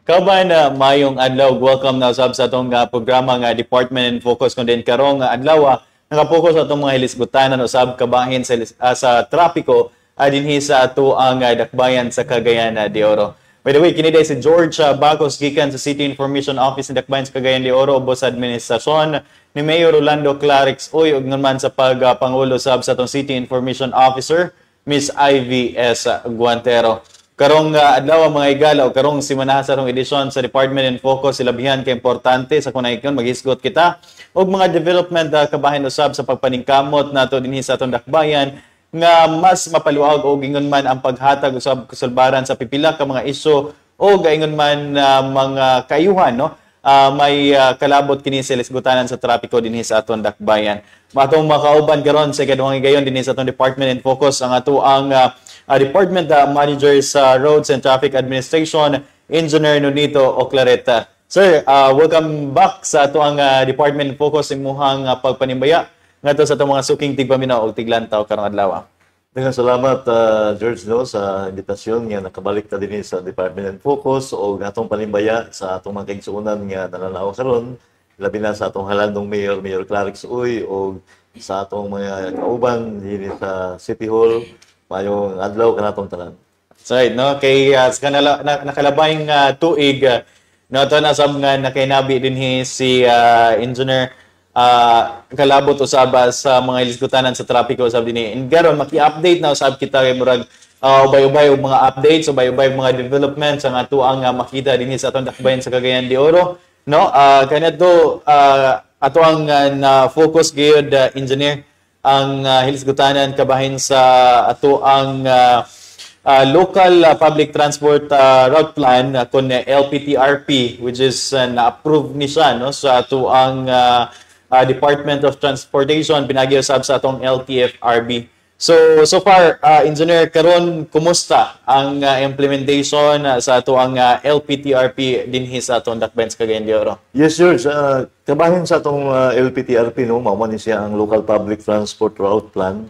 Kauban mayong adlaw, welcome na usab sa atong programa nga Department and Focus kun din karong adlaw naka-focus atong mga hilisgutanan usab kabahin sa trapiko dinhi sa ato ang dakbayan sa Cagayan de Oro. By the way, kini si George Bacos gikan sa City Information Office ng Dakbayan sa Cagayan de Oro ubos sa administrasyon ni Mayor Rolando Clarix Uy ug naman sa pagpangulo usab sa atong City Information Officer Miss Ivy S. Guantero. Karong adlaw mga igala o karong simana sa atong edisyon sa Department and Focus silabihan kay importante sa kunaygon maghisgot kita og mga development kabahin usab sa pagpaningkamot nato dinhi sa atong dakbayan nga mas mapaluwag og ingon man ang paghatag usab kasulbaran sa pipila ka mga isyu o gaingon man mga kayuhan no may kalabot kini sa lisgutanan sa trapiko dinhi sa aton dakbayan. Matong makauban karon sa ikaduhang higayon dinhi sa atong Department and Focus ang ato ang Department Manager sa Roads and Traffic Administration, Engineer Nonito Oclareta. Sir, welcome back sa ato ang Department Focus imuhang pagpanimbaya ngadto sa atong mga suking tigpaminaw og tiglantaw karong adlaw. Dengan salamat George no sa imbitasyon nga nakabalik ta dinhi sa Department and Focus o atong panimbaya sa atong mga kaigsuonan nga nananaw karon labi na sa atong halandong Mayor Clarix Uy o sa atong mga kauban dinhi sa City Hall. Mayong adlaw kanatong tanan. Right, no? Kay nakalabayng tuig no to na sab nga nakainabi dinhi si Engineer kalabot usab sa mga ilisgutanan sa trapiko usab dinhi. And garon maki-update na usab kita kay murag ubay-ubay og mga updates, ubay-ubay mga developments ang ato ang makita dinhi sa atong dakbayan sa Cagayan de Oro, no? Kanadto ato ang na focus gyud engineer ang hilisgutanan kabahin sa ato ang local public transport route plan kun LPTRP which is na-approve ni siya no sa ato ang Department of Transportation pinagi usab sa atong LTFRB. So far engineer karon kumusta ang implementation sa ato ang LPTRP dinhi sa atong dakbayan sa Cagayan de Oro? Yes, George. Kabahin sa atong LPTRP no, mao man siya ang Local Public Transport Route Plan.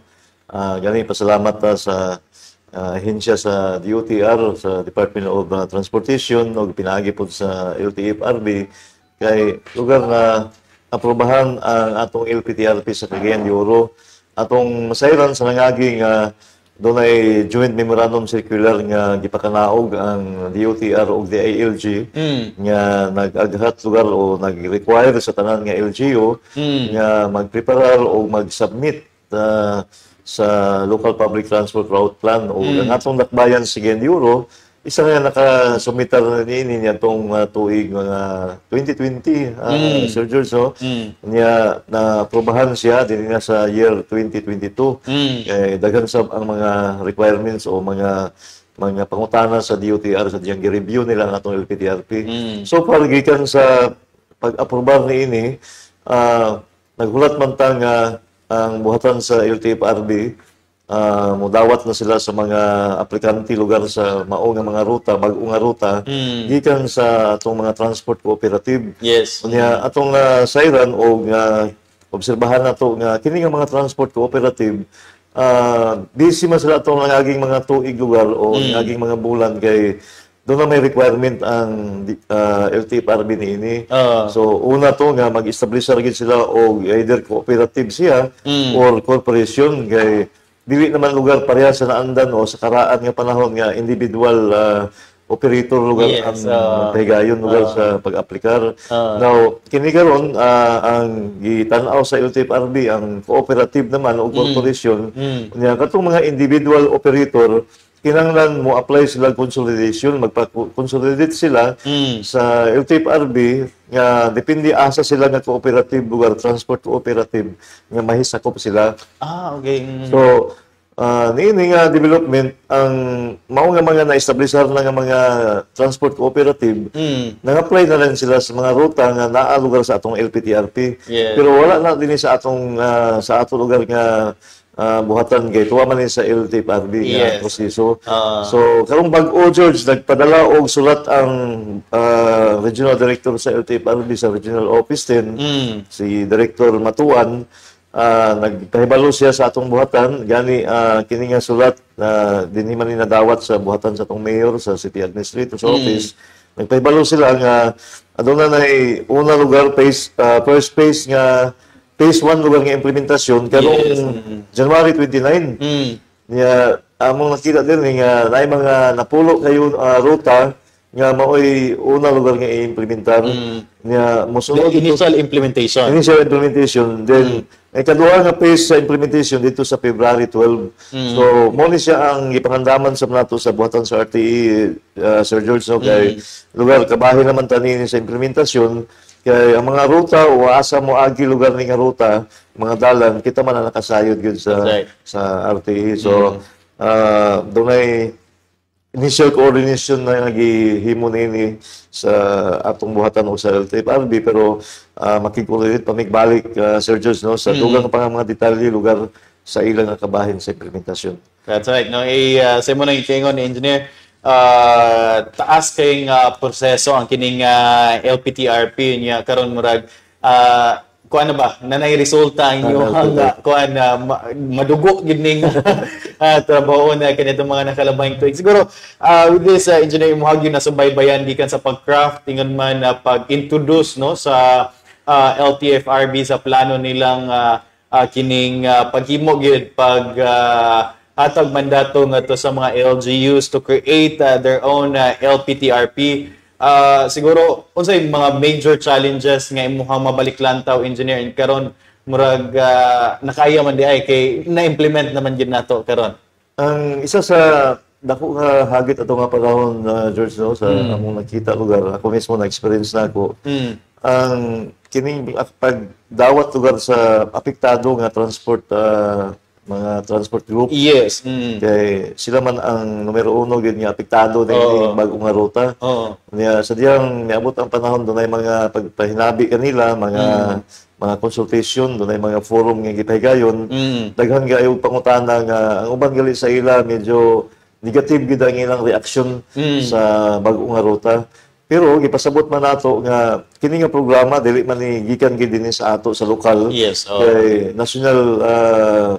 Gani pasalamat sa hensya sa DOTR sa Department of Transportation ug pinaagi pod sa LTFRB kay lugar na aprobahan ang atong LPTRP sa Cagayan de Oro. Atong masayran sa nangaging dunay joint memorandum circular nga gipakanaog ang DOTR ug DILG nga nag-aghat lugar o nag-require sa tanan nga LGU nga magpreparar o mag-submit sa Local Public Transport Route Plan o ang atong dakbayan sa Cagayan de Oro isa nga nakasumitar niini niya tong tuig mga 2020 Sir George no niya na aprobahan siya dinhi na sa year 2022 daghan sab ang mga requirements o mga pangutana sa DOTR sa diyang gi-review nila ang atong LPTRP. So far gikan sa pag-aprobar niini naghulat man ta nga ang buhatan sa LTFRB mudawat na sila sa mga aplikante lugar sa mao nga mga ruta, bag-o nga ruta gikan sa atong mga transport cooperative. Yes. Unya atong sayran og obserbahan nato nga kini nga mga transport cooperative busy man sila atong naging mga tuig lugar o naging mga bulan kay doon na may requirement ang LTFRB niini. So una to nga mag-establish gid sila og either cooperative siya or corporation kay dili naman lugar pareha sa naandan o sa karaan nga panahon nga individual operator lugar ang pahigayon lugar sa pag-aplikar. Now, kini karon ang gitan-aw sa LTFRB ang cooperative naman o corporation nya katong mga individual operator kinahanglan mo apply sila consolidation, magpa-consolidate sila sa LTFRB nga depende asa sila nga cooperative lugar transport cooperative nga mahisakop sila. Okay. So niini nga development ang mao nga mga na-establishar na nga mga transport cooperative nang-apply na lang sila sa mga ruta nga naa lugar sa atong LPTRP. Pero wala na dinhi sa atong sa ato lugar nga buhatan kay tuwa man sa LTFRB nga proseso. So karong bag-o George nagpadala og sulat ang regional director sa LTFRB sa regional office 10 si Director Matuan nagpahibalo siya sa atong buhatan gani kini nga sulat dinhi man ni nadawat sa buhatan sa atong mayor sa city administrator's office nagpahibalo sila nga aduna na una lugar first phase nga phase 1 lugar nga implementasyon karong January 29. Niya among nakita din nga naay mga napulo kayo ruta nga maoy una lugar nga i-implementar niya mosunod Initial implementation. then ay kaduha nga phase sa implementation dito sa February 12. So mo ni siya ang ipangandaman sa nato sa buhatan sa RTE Sir George no kay lugar kabahin naman tani sa implementasyon kay ang mga ruta o asa mo agi lugar ni nga ruta mga dalan kita man na nakasayod gyud sa RTE. So dunay initial coordination na nagihimo nini sa atong buhatan o sa LTFRB pero makikulit pamigbalik Sir George no sa dugang pa nga mga detalye lugar sa ilang nga kabahin sa implementasyon. That's right. No, sa mo nang ikingon ni engineer taas kay proseso ang kining LPTRP niya karon murag kuan na ba nanay resulta ang inyong kuan madugo gid ning trabaho na kanito mga nakalabang tuig siguro with this engineer mo hagyo na subaybayan gikan sa pag-craft ingon man pag-introduce no sa LTFRB sa plano nilang kining paghimo gid pag hatag mandato nga to sa mga LGUs to create their own LPTRP. Siguro unsay mga major challenges nga imuhang mabaliklantaw engineer karon murag nakaya man di ay kay na-implement naman gid nato karon. Ang isa sa dako nga hagit ato nga panahon George no sa among nakita lugar ako mismo na experience na ako. Ang kining pagdawat lugar sa apektado nga transport mga transport group. Yes. Kay sila man ang numero 1 gyud nga apektado dahil bagong nga ruta. Niya sadyang niabot ang panahon dunay mga pagpahinabi kanila, mga consultation, dunay mga forum nga gipahigayon. Daghan kaayo pangutana nga ang uban gali sa ila medyo negative gid ang ilang reaksyon sa bagong nga ruta. Pero gipasabot man nato nga kini nga programa dili man ni gikan gid dinhi sa ato sa lokal. Yes. Kay national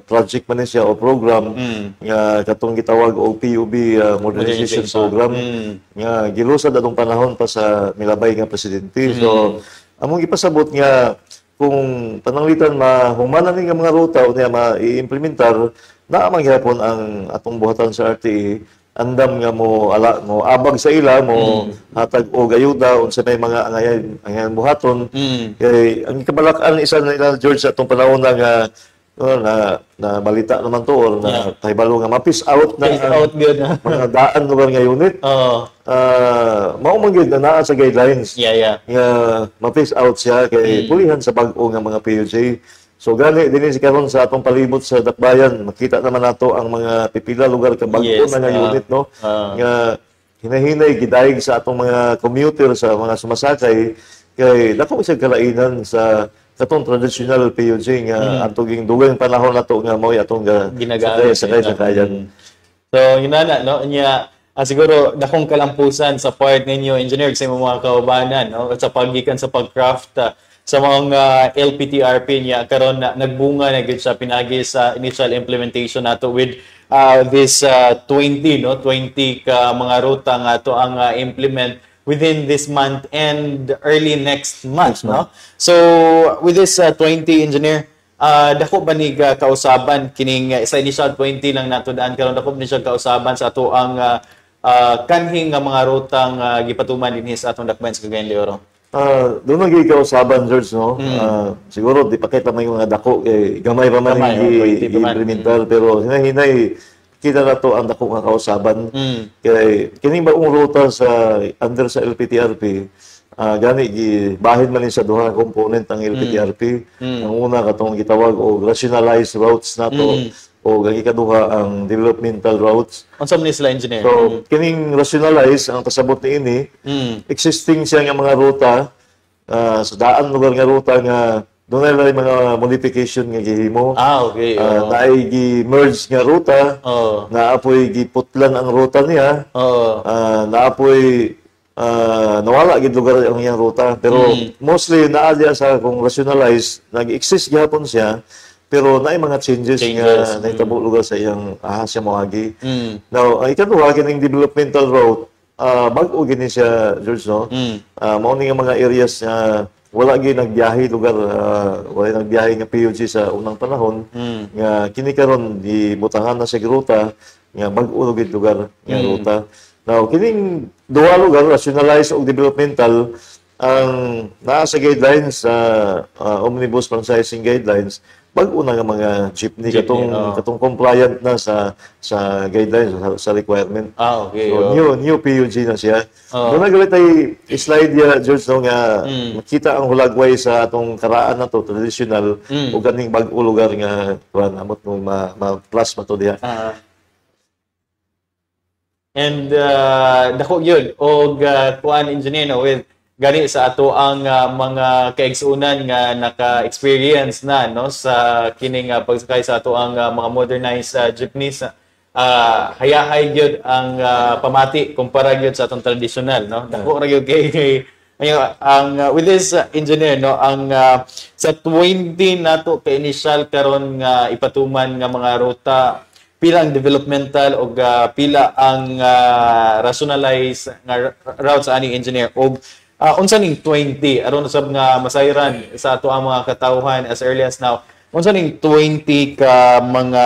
project man ni siya o program nga katong gitawag og PUB modernization program nga gilusad atong panahon pa sa milabay nga presidente. So among gipasabot nga kung pananglitan mahumanan ni nga mga ruta o niya ma-implementar na manghapon ang atong buhatan sa RTE andam nga mo abag sa ila mo hatag og ayuda unsa may mga angayan buhaton kay ang kabalakan isa nila George sa atong panahon nga na balita naman to or na tahibalo nga ma-piece out good mga daan lugar nga unit mao man gyud na naa sa guidelines nga ma-piece out siya kay pulihan sa bag-o nga mga PUJ. So gani dinhi si karon sa atong palibot sa Dakbayan makita naman nato ang mga pipila lugar ka bag-o na nga unit no nga hinahinay gidayeg sa atong mga commuter sa mga sumasakay kay dako sa kalainan sa katong traditional PUJ nga atong dugang panahon nato nga mao atong ginagamit sa kayan. So inana no nya siguro dakong kalampusan sa part ninyo engineer sa mga kaubanan no sa paggikan sa pagcraft sa mga LPTRP niya karon na nagbunga na gid sa pinagi sa initial implementation nato with this 20 ka mga ruta nga to ang implement within this month and early next month no. So with this 20 engineer dako ba ni kausaban kining sa initial 20 lang nato daan karon dako ni siya kausaban sa ato ang kanhing nga mga rutang gipatuman dinhi sa atong Dakbayan sa Cagayan de Oro. Doon nang gikausaban, George, no? Siguro, di pa kita may mga dako, gamay pa man i-implementar, pero hinay-hinay, kita na to ang dako nga kausaban. Kaya, kining bagong ruta sa, under sa LPTRP, gani, bahin man sa duha component ng LPTRP. Ang una, katong gitawag, o rationalized routes na to, o ang ikaduha ang developmental routes. Unsa man sila engineer? So, kining rationalize ang pasabot ni ini, existing siya nga mga ruta sa daan lugar nga ruta nga doon na mga modification nga gihimo. Okay. Naay gi-merge nga ruta, naapoy giputlan ang ruta niya, naapoy nawala gid lugar ang iyang ruta. Pero mostly naa diya sa kung rationalize, nag-exist gyapon siya. Pero naay mga changes nga nahitabo lugar sa iyang siya moagi. Now, ang ikaduha kining developmental route bag-o gini siya, George, no? Mao ni nga mga areas na wala gyud nagbiyahe lugar, wala nagbiyahe nga PUG sa unang panahon, nga kini karon gibutangan na sa ruta nga bag-o gid lugar nga ruta. Now, kining duha lugar rationalized og developmental ang naa sa guidelines sa omnibus franchising guidelines, bag-o na nga mga jeepney katong compliant na sa guidelines sa requirement. Okay. So new PUG na siya. Doon na galit ay slide ya, George, no, nga makita ang hulagway sa atong karaan na to traditional o ganing bag-o lugar nga amot mo ma-plus to diha. And dako yun og kuan engineer no with gani sa ato ang mga kaigsunan nga naka-experience na no sa kining pagsakay sa ato ang mga modernized jeepneys. Hayahay gyud ang pamati kumpara gyud sa atong traditional no. Dako ra gyud kay ang with this engineer no ang sa 20 nato ka initial karon nga ipatuman nga mga ruta, pila ang developmental o pila ang rationalized nga routes ani engineer og unsa ning 20 aron usab nga masayran sa ato ang mga katawhan as early as now, unsa ning 20 ka mga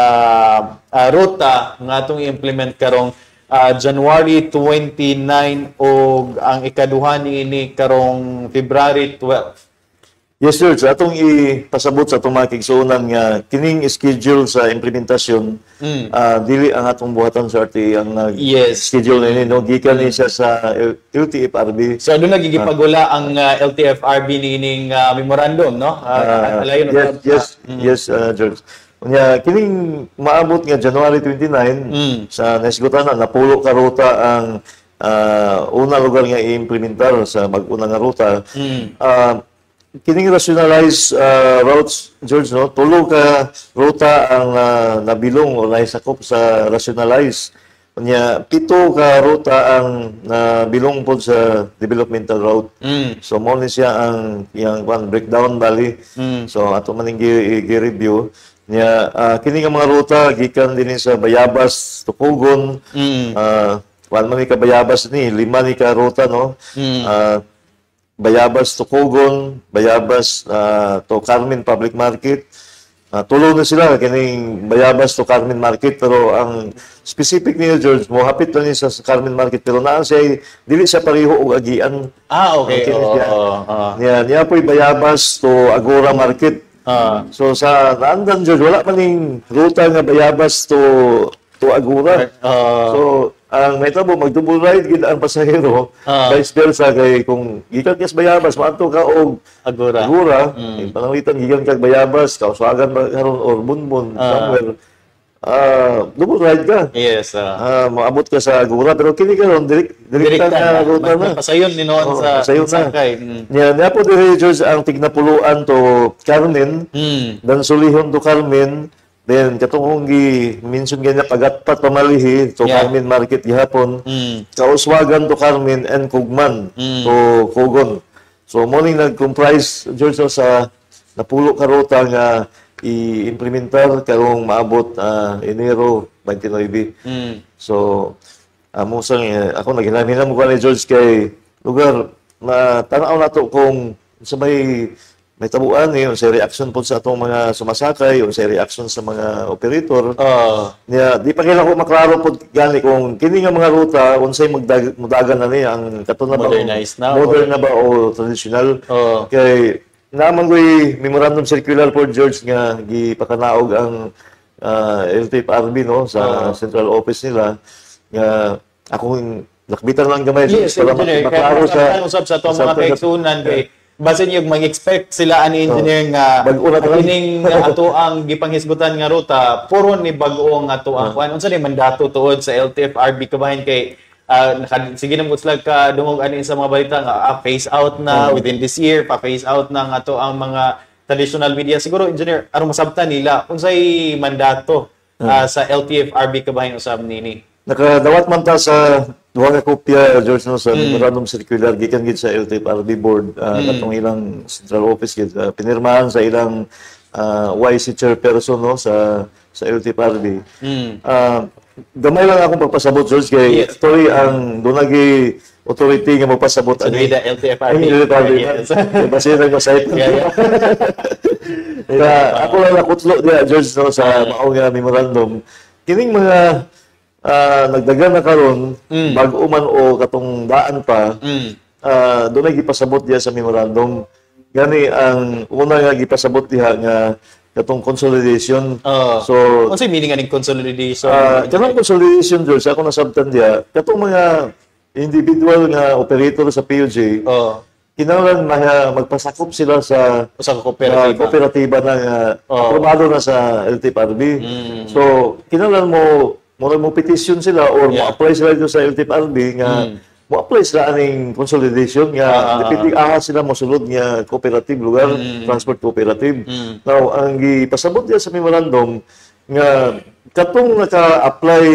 ruta nga atong i-implement karong January 29 og ang ikaduha niini karong February 12? Yes, sir. So, atong ipasabot sa atong mga kigsuonan nga kining schedule sa implementasyon, dili ang atong buhatan sa RTA ang schedule nini, no? Gikan ni siya sa LTFRB. So, doon nagigipagula ang LTFRB nining memorandum, no? Yes, George. Unya, kining maabot nga January 29, sa nasigutan na napulo ka ruta ang una lugar nga i-implementar sa mag-una nga ruta. Kining rationalized routes, George, no? Tulo ka ruta ang nabilong o naisakop sa rationalized. Kanya, 7 ka ruta ang nabilong po sa developmental route. So, mo ni siya ang breakdown bali. So, ato maning gi-review. Kining ang mga ruta, gikan din sa Bayabas, Tukugon. Wala man ni ka Bayabas ni, 5 ni ka ruta, no? Bayabas to Cogon, Bayabas to Carmen Public Market. Tulo na sila kining Bayabas to Carmen Market, pero ang specific niya, George, mo hapit na niya sa Carmen Market, pero naan siya dili siya pareho og agian. Okay. Niya po'y Bayabas to Agora Market. So sa naandan, George, wala man ning ruta nga Bayabas to Agora. So ang mahitabo mag-double ride gid ang pasahero, vice versa kay kung gikan kas Bayabas maadto ka og Agora, pananglitan gikan kag Bayabas kausagan ba karon or Bunbun somewhere, double ride ka. Yes. Maabot ka sa Agora, pero kini karon direkta na ruta na. Pasayon ni noon sa sakay. Niya po diri, George, ang Tignapuluan to Carmen, dan Sulihon to Carmen. Then, katong gi-mention ganyan, Pagatpat Pamalihi to Carmen Market gihapon, Kauswagan to Carmen, and Kugman to Cogon. So, morning nag-comprise, George, sa napulo ka ruta nga i-implementar karong maabot Enero 29. So, ako naghinam-hinam ko ni George kay lugar na tanaw na to kung sa may tabuan sa reaction po sa atong mga sumasakay o sa reaction sa mga operator. Di pa kailan ko maklaro po gani kung kini nga mga ruta unsay mudagan na niya ang katon na ba modern na ba o traditional. Kay naman ko'y memorandum circular for George nga gipakanaog ang LTFRB, no, sa central office nila nga akong nakbitan lang gamay para maklaro sa atong mga kaigsunan kay base niyo mag-expect sila ani engineer nga kining ato ang gipanghisgutan nga ruta puro ni bag-o nga ato ang kuan unsa ni mandato tuod sa LTFRB kabahin kay sige na mo slag ka dungog ani sa mga balita nga phase out na within this year, pa phase out na nga ato ang mga traditional media. Siguro engineer aron masabtan nila unsay mandato sa LTFRB kabahin usab nini. Nakadawat man ta sa duha ka kopya, George, no, sa memorandum circular gikan gid sa LTFRB board katong ilang central office gid pinirmahan sa ilang YC chairperson, no, sa sa LTFRB. Gamay lang akong pagpasabot, George, kay Tory ang dunagi authority nga magpasabot So, with the LTFRB. LTFRB. Basira ko sa ito. Ako lang nakutlo niya, George, no, sa maong nga memorandum. Kining mga nagdagan na karon bago man o katong daan pa, doon ay gipasabot diya sa memorandum. Gani ang una nga gipasabot diha nga katong consolidation. So, ano meaning aning consolidation? Kanang consolidation, George, ako nasabtan diya, katong mga individual nga operator sa PUJ, kinahanglan magpasakop sila sa kooperatiba na aprobado na sa LTFRB. So, kinahanglan mo petition sila or mo-apply sila dito sa LTFRB nga mo-apply sila aning consolidation nga depende sila mosulod nga cooperative lugar, transport cooperative. Now, ang gipasabot diya sa memorandum nga katong naka-apply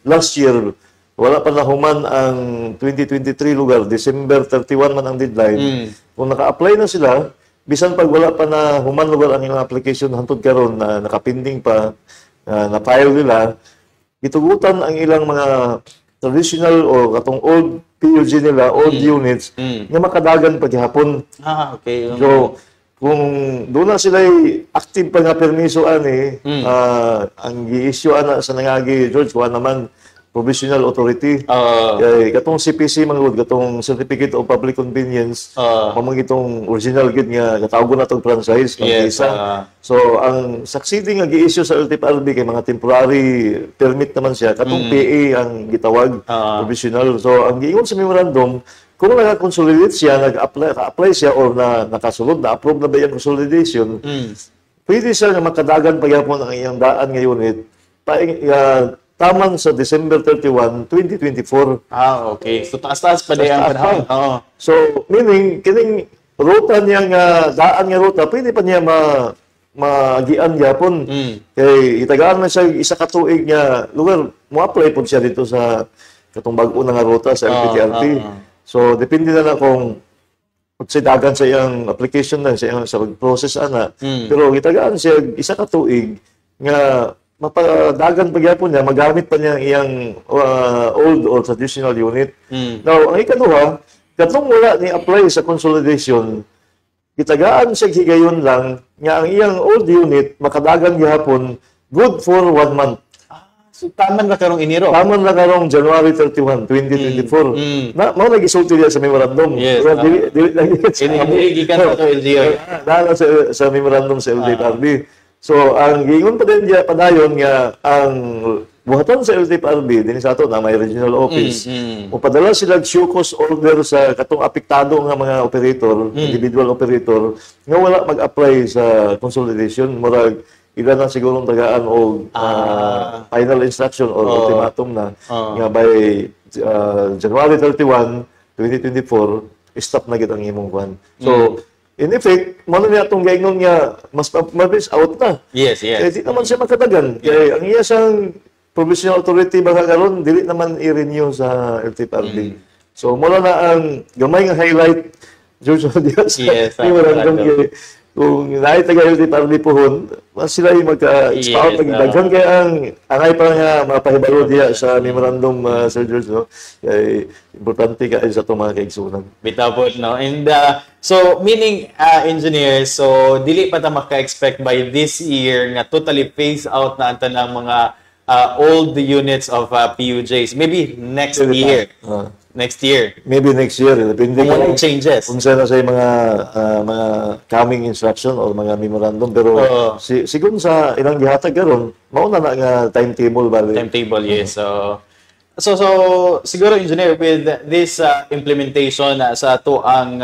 last year, wala pa nahuman ang 2023 lugar, December 31 man ang deadline. Kung naka-apply na sila, bisan pag wala pa na human lugar ang ilang application hantod karon na nakapinding pa, na-file nila, itugutan ang ilang mga traditional o katong old PUG nila, old units, nga makadagan paghihapon. Okay. So, kung doon na sila active pa nga permiso ani, ang gi-issue ana sa nangagi, George, kuha naman provisional authority. Katong CPC mangud, katong Certificate of Public Convenience, mamang itong original gid nga katawgon na tong franchise ng isa. So ang succeeding nga gi-issue sa LTFRB kay mga temporary permit naman siya, katong PA ang gitawag, provisional. So ang giingon sa memorandum, kung naka-consolidate siya, nag-apply siya or nakasulod na approve na ba yung consolidation, pwede siya nga makadagan pagyapon ang iyang daan nga unit tamang sa December 31, 2024. Okay. So, taas-taas pa din ang panahon. So, meaning, kining ruta niya nga, daan nga ruta, pwede pa niya magian yapon. Kay itagaan na siya isa ka tuig nga lugar, mo-apply po siya dito sa katong bag-o na nga ruta sa LPTRP. So, depende na kung dagan sa iyang application na, sa process ana. Pero itagaan siya isa ka tuig nga mapadagan pagyapon niya, magamit pa niya iyang old or traditional unit. Now, ang ikaduha, katong wala ni apply sa consolidation, kitagaan siya higayon lang nga ang iyang old unit makadagan gihapon good for 1 month. So, taman na karong iniro? Taman na karong January 31, 2024. Mao nag-isulti diya sa memorandum. Yes. Gikan sa LGR. Dala sa memorandum sa LTFRB. So, ang giingon pa din diya padayon nga ang buhatan sa LTFRB din sa ato na may regional office. Upadala sila show cause order sa katong apektado nga mga operator, individual operator nga wala mag-apply sa consolidation, murag ilan na siguro tagaan o final instruction or ultimatum na nga by January 31, 2024, stop na gid ang imong kwan. So, in effect, mo na itong gaingon nga mas mabilis out na. Yes. Di naman siya makadagan. Kaya ang iya siyang provisional authority baka karon dili naman i-renew sa LTFRB. So, mula na ang gamay nga highlight, George Diaz, memorandum kung naitaga LTFRB pohon, sila yung magka-expound, magdaghan kaya ang angay pa nga mapahibalo diya sa memorandum, Sir George, no? Kaya importante ka sa itong mga kaigsunan. Bitabot, no? And so, meaning, engineers, so, dili pa ta maka-expect by this year nga totally phase out na ang tanang mga old units of PUJs. Maybe next year. Next year. Maybe next year. Depende kung changes. Kung saan na sa mga coming instruction or mga memorandum. Pero siguro sa ilang gihatag karon, mauna na nga timetable ba? Timetable, yes. So siguro, engineer, with this implementation sa ato ang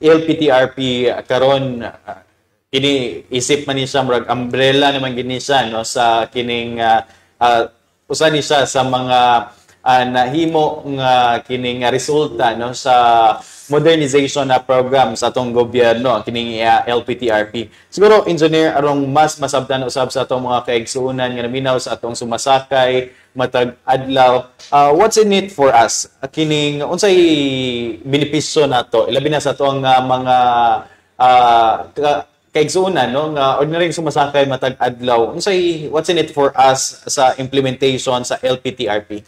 LPTRP karon, kini isip man ni siya murag umbrella naman gini siya no sa kining usa ni siya sa mga nahimo nga kining resulta no sa modernization na program sa atong gobyerno kining LPTRP. Siguro, engineer, arong mas masabtan usab sa atong mga kaigsuonan nga naminaw sa atong sumasakay matag adlaw, what's in it for us? Kining unsay benepisyo nato ilabi na sa atong mga kaigsuunan no nga ordinary sumasakay matag adlaw. Unsay what's in it for us sa implementation sa LPTRP?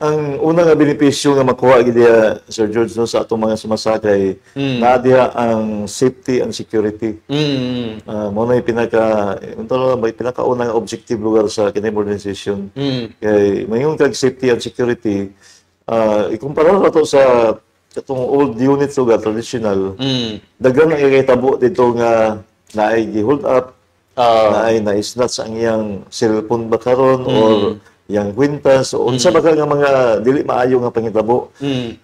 Ang unang nga benepisyo nga makuha gid Sir George no sa atong mga sumasakay na diha ang safety and security. Mo na may pinakauna nga objective lugar sa kini modernization. Kay mayon kag safety and security ikumpara na to sa katong old units lugar traditional. Daghan ang ikitabo dito nga naay gi-hold up, naay na-snatch ang iyang cellphone ba karon or yang kwintas o unsa ba ka nga mga dili maayo nga pangitabo.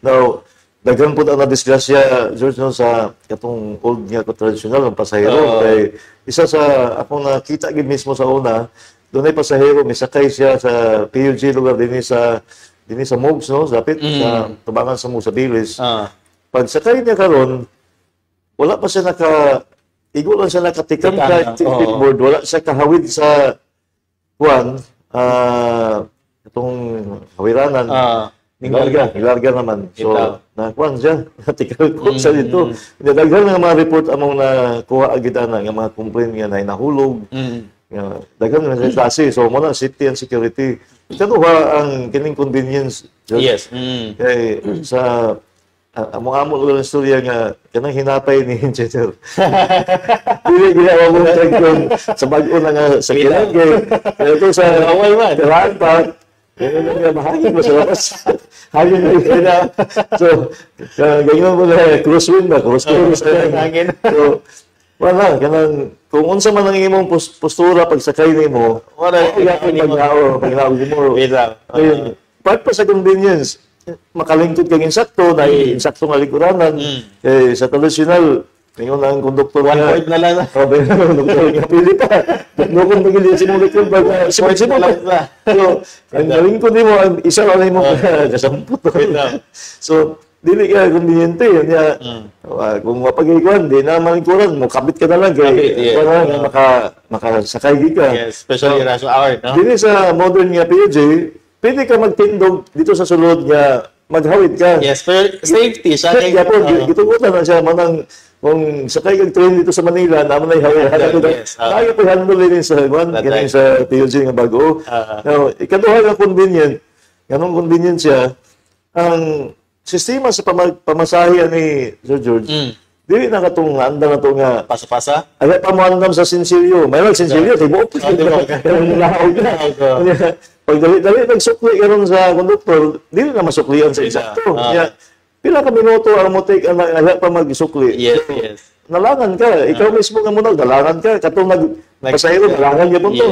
Now, daghan pud ang nadisgrasya George no sa katong old nga traditional ng pasahero kay isa sa akong nakita gid mismo sa una, dunay pasahero misakay siya sa PUG lugar dinhi sa Mogs no, dapit sa tubangan sa Mogs sa Bilis. Pag sakay niya karon, wala pa siya igo lang siya nakatikam ka board, wala siya kahawid sa kuan itong hawiranan. Hilarga naman. So, nakuan siya. Natikal ko sa dito. Daghan nga mga report among na kuha agad nga mga complaint nga na nahulog. Daghan nga sa klase. So, muna safety and security. Kaduha ang kining convenience. Yes. Kay sa amo lang istorya nga kanang hinapay ni engineer. Dili ginawa mo kung sa bag-o na nga sa kilagay. Pero ito sa awal man. Tirahan pa. Yan nga mahangin mo sa labas. Hangin na yun na. So, ganyan mo na crosswind ba? Crosswind sa hangin. So, wala. Kanang kung unsa man ang imong postura pag sakay nimo, wala pag-aw mo. Ayun. Part pa sa convenience. Makalingkod kang insakto na insakto nga likuranan sa traditional ngayon ang konduktor one point na lang konduktor nga pili pa nukong pagili si mong likod pag si mo so ang kalingkod mo ang isa lang mo kasamput so dili ka konbinyente niya kung mapagikuan di na malingkuran mo kabit ka na lang kay para makasakay ka especially rush hour no dili sa modern nga PUJ pwede ka magtindog dito sa sulod nga maghawid ka. Yes, pero safety siya. Kaya po, gitugutan na siya manang kung sakay kang train dito sa Manila, naman ay hawid. Kaya po handle din sa ganyan sa PUJ nga bago. Now, ikaduha nga convenient, ganong convenient siya, ang sistema sa pamasahe ni Sir George, dili na katong anda na to nga pasa-pasa. Ay pa mo andam sa Sinsilyo. Mayroon Sinsilyo, tibuok. Pag dali nagsukli karon sa konduktor, dili na masuklian sa eksakto. Pila ka minuto ang mo take ang pa magsukli. Yes. Nalangan ka, ikaw mismo nga muna nalangan ka katong pasahero nalangan gyud punto.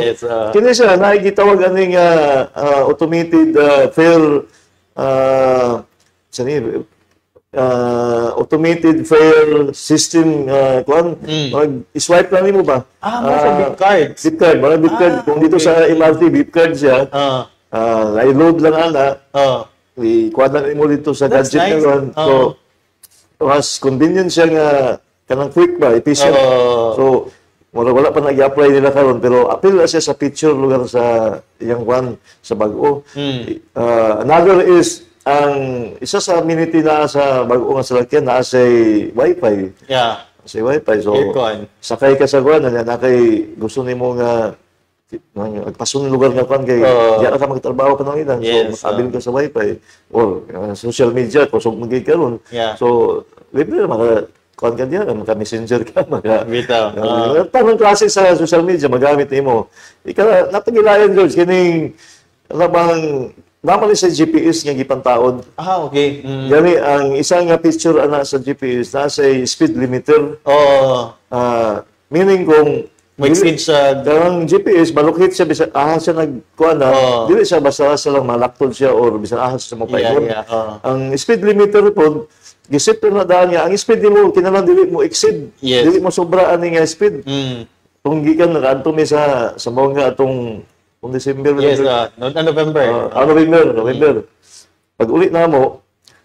Kini siya naigitawag aning automated fare automated fare system mag-swipe lang nimo ba? Bip card. Bip card, mga bip card. Kung dito sa MRT, bip card siya. I-load lang ana. I-kuha lang nimo dito sa gadget na yun. So, mas convenient siya nga kanang quick ba, efficient. So, wala pa nag-apply nila karon pero appeal siya sa picture lugar sa iyang kwan sa bag-o. Another is ang isa sa amenity na sa bago nga salakyan na sa wifi. Sa wifi. So, sakay ka sa kwan, na kay gusto nimo nga magpasun lugar nga kwan kay diya ka magtrabaho pa nang ilan. So, makabil ka sa wifi or social media kusog magig karon. So, libre na kwan ka diya, maka-messenger ka, tanong klase sa social media magamit nimo. Ika natagilayan George kining labang naman sa GPS nga gipantaon. Okay. Gani ang isang nga picture ana sa GPS na sa speed limiter. Meaning kung mag-exceed siya ang GPS balukit siya bisan siya nagkuan dili siya basta lang malaktod siya or bisan ahas sa mo paingon. Ang speed limiter po giset na daan niya ang speed nimo kinahanglan dili mo exceed. Dili mo sobra ani nga speed. Kung gikan nakaadto mi sa mga atong December. November. November. Pag ulit na mo,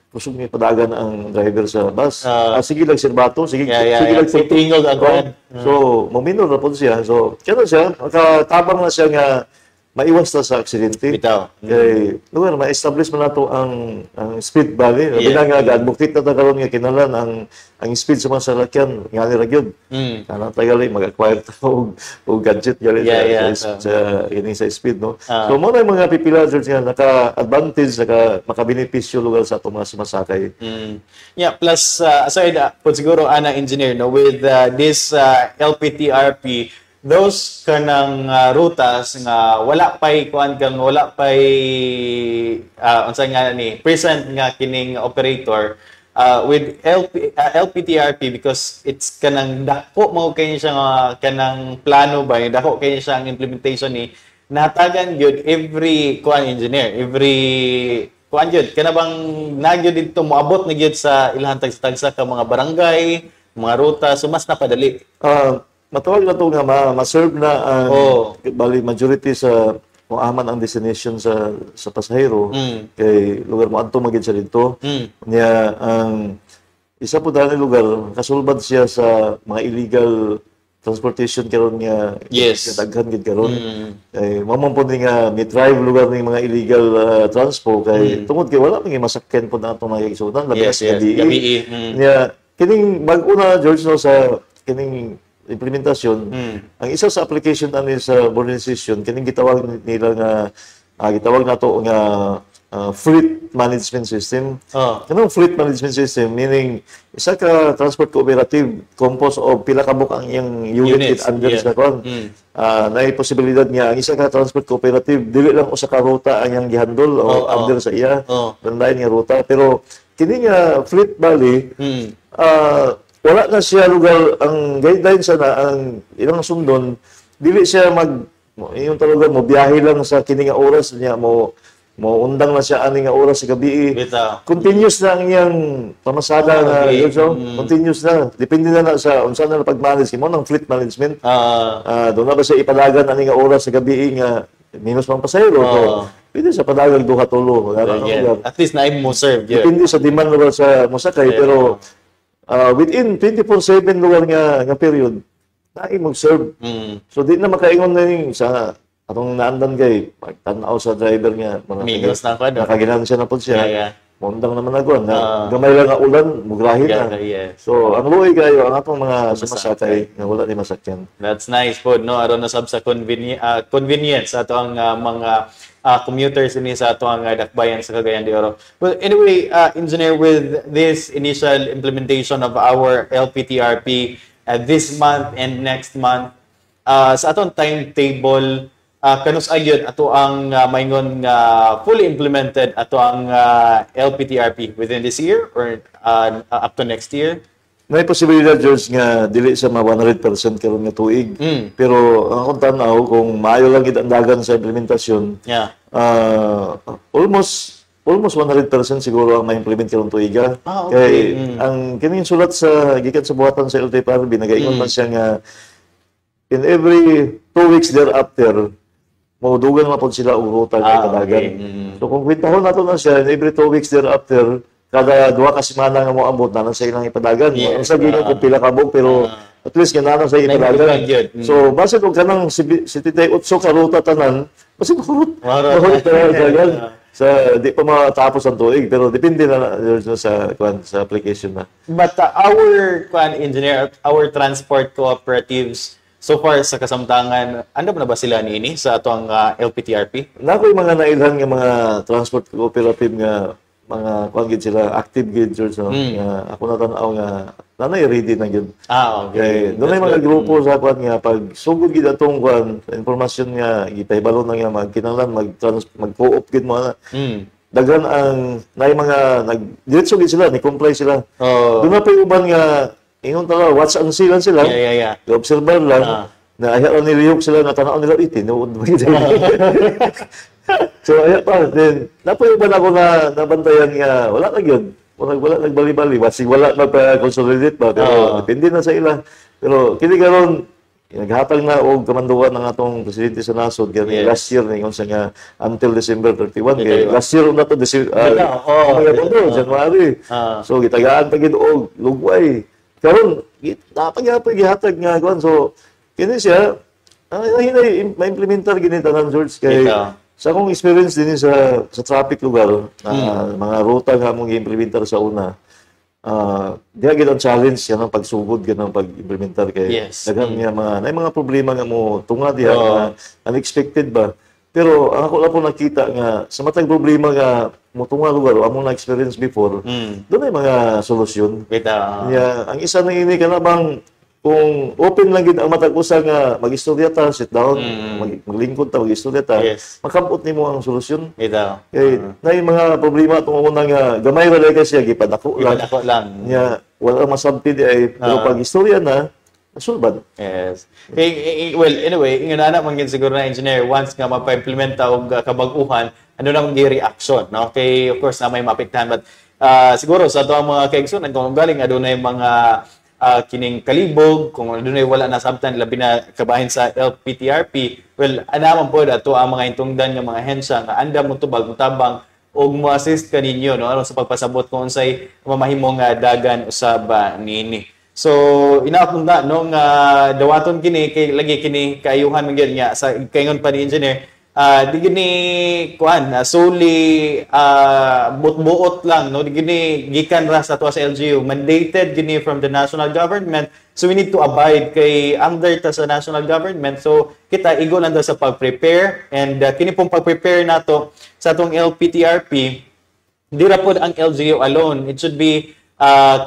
kusog niya padagan ang driver sa bus. Sige lang sirbato, sige lang tingog agad. So, maminor na po siya. So, kaya siya, makatabang na siya nga maiwas ta sa aksidente. Bitaw. Kay lugar ma-establish man nato ang speed bali. Labi na nga advocate na ta karon nga kinahanglan ang speed sa mga salakyan ngali ra gyud. Kana tagali mag-acquire ta og gadget gali sa ini sa speed no. So mo na mga pipila nga naka-advantage maka-benepisyo lugar sa atong mga sumasakay. Yeah, plus aside po siguro ana engineer no with this LPTRP, those kanang rutas nga wala pay kuan kang wala pay unsa nga ni present nga kining operator with LPTRP, because it's kanang dako mo kay siya nga kanang plano ba dako kay siya ang implementation ni natagan gyud every kuan engineer, every kuan gyud kana bang nagyud dito moabot na gyud sa ilahang tagsa ka mga barangay, mga ruta, so mas napadali. Matawag na ito nga ma-serve na ang bali majority sa aman ang destination sa pasahero kay lugar mo adto magid siya dito. Niya ang isa po dali lugar kasulbad siya sa mga illegal transportation karon nga daghan gid karon. Kay mamon po ni nga mi-drive lugar ning mga illegal transpo kay tungod kay wala mga masakyan po na atong mga igsunan labi sa gabi. Niya kining bag-o na George no sa kining implementasyon, ang isa sa application ani sa modernization kining gitawag nila nga gitawag nato nga fleet management system. Kanang fleet management system meaning isa ka transport cooperative composed of pila ka buk ang iyang unit under sa kon. Naay posibilidad nga ang isa ka transport cooperative dili lang usa ka ruta ang iyang gihandle o under sa iya lain nga ruta, pero kini nga fleet bali wala na siya lugar, ang guidelines na ang ilang sundon, dili siya yung talaga mo biyahe lang sa kini nga oras niya mo undang na siya ani nga oras sa gabi. Continuous na ang iyang pamasada na continuous na. Depende na sa unsa na pag-manage mo ng fleet management. Doon na ba siya ipadagan ani nga oras sa gabi nga minus pang pasahero. Pwede sa padagang duha tulo. At least na mo serve. Depende sa demand lugar sa mosakay, pero within 24/7 lugar nga period na mag-serve. So di na makaingon na yung sa atong naandan kay pagtanaw sa driver nga minus na pa nakaginan siya na po siya. Mundang naman agwan na gamay lang nga ulan mugrahin na. So ang luoy kayo ang atong mga sumasakay nga wala ni masakyan. That's nice po no, aron na sab sa convenience ato ang mga commuters ini sa ato ang dakbayan sa Cagayan de Oro. Well, anyway, engineer, with this initial implementation of our LPTRP this month and next month, sa atong timetable, kanus ayun ato ang maingon fully implemented ato ang LPTRP within this year or up to next year? May posibilidad, George, nga dili sa mga 100% karon nga tuig. Pero ang akong tanaw, kung maayo lang gidandagan sa implementasyon, almost 100% siguro ang ma-implement karon tuiga. Kay ang kining sulat sa gikan sa buhatan sa LTFRB nagaingon man siya nga in every 2 weeks thereafter maudugan na po sila og ruta nga kadagan. So kung kwentahon nato na siya in every 2 weeks thereafter, kada 2 ka semana nga moabot na sa ilang ipadagan. Ang sa ginoo kung pila ka bug, pero at least ganana sa ipadagan. So base kung kanang 78 ka ruta tanan, base ko ruta sa di pa matapos ang tuig, pero depende na sa application na. But our engineer, our transport cooperatives so far sa kasamtangan, andam na ba sila niini sa atong LPTRP? Nakoy mga nailhan nga mga transport cooperative nga mga kuan gid sila active gid so ako na tan-aw nga nanay ready na gid. Okay. Doon ay mga grupo sa kuan nga pag sugod gid atong kuan impormasyon nga gipahibalo na nga magkinahanglan mag-co-op gid mo na. Daghan ang nay mga diretso gid sila ni comply sila. Doon na pa uban nga ingon talaga watch and see lang sila. Observer lang. Na ayaw niliyok sila na tanaw nila tinuod mo gid. So ayan pa, then napayoban ako na nabantayan nga wala na yun. Wala nagbali-bali, wala magpa-consolidate pa, pero depende na sa ila. Pero kini karon naghatag na og kamanduan ng atong presidente sa nasod kani last year ni unsa nga until December 31 kay last year na to January. So gitagaan pa gid og lugway. Karon napagyahatag nga kuan, so kini siya ma-implementar ginitanan, George, kay sa akong experience din sa traffic lugar, mga ruta nga mong i-implementar sa una, diha gid ang challenge yan ang pagsugod ganang pag-implementar kay daghan nga mga problema nga mo tunga diha nga unexpected ba. Pero ako lang po nakita nga sa matag problema nga mo tunga lugar amo na experience before, doon ay mga solusyon. Ang isa nang ini kana bang kung open lang gid ang matag usa nga mag-istorya ta, sit down, maglingkod ta, mag-istorya ta, makabot nimo ang solusyon. Kay nay mga problema tungod una nga gamay ra lay siya gipadako lang. Nya wala masabti ay pero pag istorya na nasulbad. Well, anyway, ingana man gid siguro na engineer once nga mapa-implement ta og kabag-uhan, ano na ang reaction, no? Kay of course na may maapektahan but siguro sa ato ang mga kaigsunan kung galing adunay mga kining kalibog, kung doon ay wala na sabtan, labi na kabahin sa LPTRP, well, anaman po ato ang mga intungdan ng mga hensya nga anda mo tubag, mutabang, o mo-assist ka ninyo no? Sa pagpasabot kung unsay mamahimong dagan usab nini. So, inaakunda no nga dawaton kini kay lagi kini kaayuhan man gyud nga sa kaingon pa ni engineer di gini kuan solely buot-buot lang no di gini gikan ra sa tuwa sa LGU mandated gini from the national government so we need to abide kay under ta sa national government so kita igo lang daw sa pag-prepare and kini pong pag-prepare nato sa atong LPTRP di ra pod ang LGU alone it should be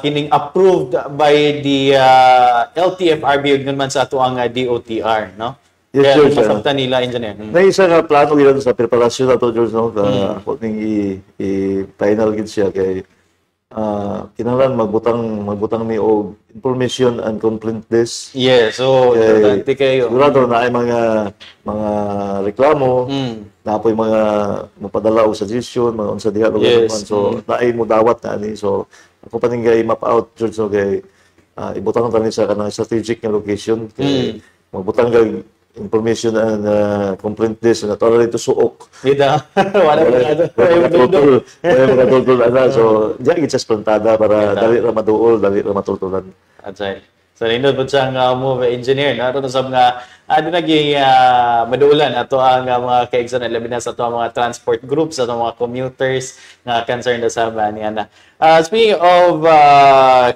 kining approved by the LTFRB ug man sa ato ang DOTR no. Yes, George. Masabtan nila, engineer. May isa nga plano gila sa preparasyon na to, George, no? Ako ning i-final gid siya kay kinahanglan magbutang mi og information and complaint desk. Yes, so importante kayo. Sigurado na ay mga reklamo, na apoy mga mapadala og suggestion, mga unsa diha lugar so naay mo dawat na ani. So ako pa ning map out, George, so kay ibutang ta ni sa kanang strategic nga location kay magbutang kag information and complaint desk na totally to suok. Wala matutol na. So, diyan gid sa plantada para dali ra maduol, dali ra matultulan. That's right. So, nindot po siyang move engineer. Nato na sab nga, naging maduulan ato ang mga kaigsoon na labi na sa ato mga transport groups, ato mga commuters nga concerned sa niya na. Speaking of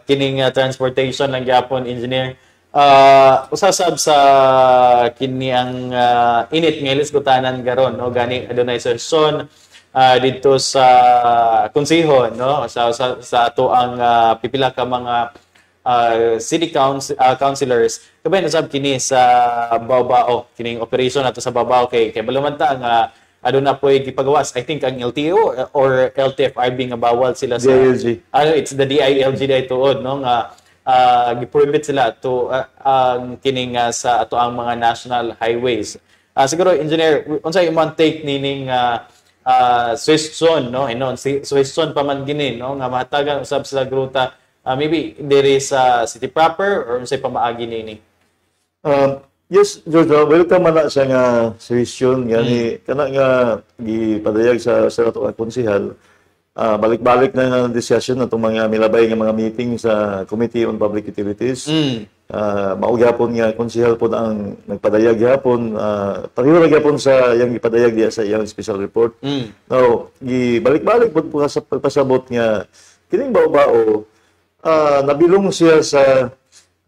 kining transportation lang gyapon engineer, usasab sa kini ang init nga ilisgutanan karon no gani adunay sesyon dito sa konseho no sa ato ang pipila ka mga city councilors kabay nasab kini sa Baobao kining operation ato sa Baobao kay balumanta nga aduna poy gipagawas I think ang LTO or LTFRB nga bawal sila sa DILG. It's the DILG day tuod no nga gi-prohibit sila to kining sa ato ang mga national highways. Siguro engineer unsay imong take nining Swiss zone no inon Swiss zone pa man gini no nga mahatagan usab sa gruta maybe diri sa city proper or unsay pamaagi nini. Yes, George, welcome na sa nga Swiss zone gani kana nga gipadayag sa ato ang konsehal. Balik-balik na ng discussion na itong mga milabay ng mga meeting sa Committee on Public Utilities. Maugyapon nga, konsehal po na ang nagpadayag yapon. Pareho yapon sa yung ipadayag diya sa iyang special report. Now, balik-balik po sa pagpasabot nga, kining Baobao, nabilong siya sa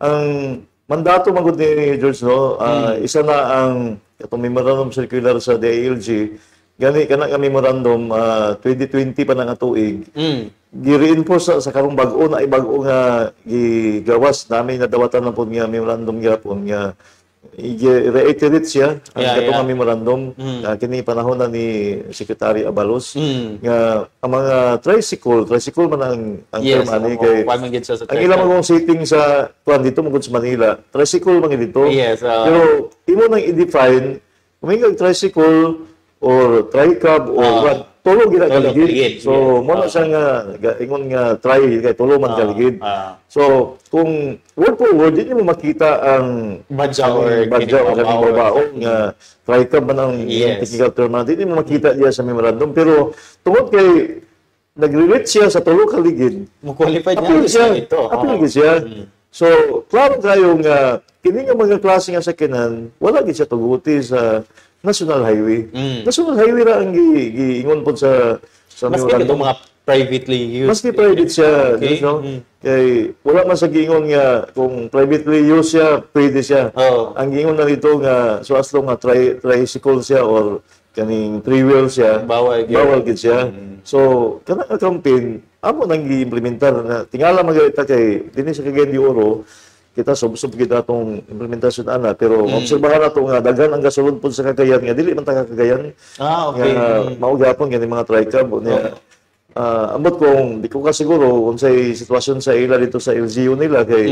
ang mandato magod ni George, no? Isa na ang itong memorandum circular sa DILG. Gani kana nga memorandum 2020 pa nang atuig. Gi-reinforce sa karong bag-o na ay bag-o nga gigawas namin nadawatan lang pud nga memorandum gyapon nga i-reiterate siya ang katong memorandum kini panahon na ni Secretary Abalos nga ang mga tricycle man ang term ani kay ang ilang mga setting sa tuan dito magud sa Manila tricycle man dito pero imo nang i-define kung may tricycle or tri-cab or what tulo gina kaligid so mo na siya nga ingon nga try kay tulo man kaligid so kung word for word di mo makita ang badja or Baobao nga tri-cab man ang technical term di mo makita diya sa memorandum pero tungod kay nag-relate siya sa tulo kaligid mo qualified niya ito apil siya So, klaro kayo nga, kini nga mga klase nga sakyanan, wala gid siya tuguti sa National Highway. National Highway ra ang giingon po sa Maski memorandum. itong mga privately used. Maski private siya, Okay. no? Kay wala man sa giingon nga kung privately used siya, pwede siya. Oo. Ang giingon na dito nga so as long nga tricycle siya or kaning three-wheel siya, Bawal gyud. bawal gid siya. So, kana nga campaign amo nang gi-implementar na tingala magayta kay dinhi sa Cagayan de Oro kita subsob kita atong implementasyon ana pero obserbahan nato nga daghan ang gasulod pud sa Cagayan nga dili man ta Cagayan Okay. nga mao gyapon gani mga tricab niya. Ambot kung di ko ka siguro kung say sitwasyon sa ila dito sa LGU nila kay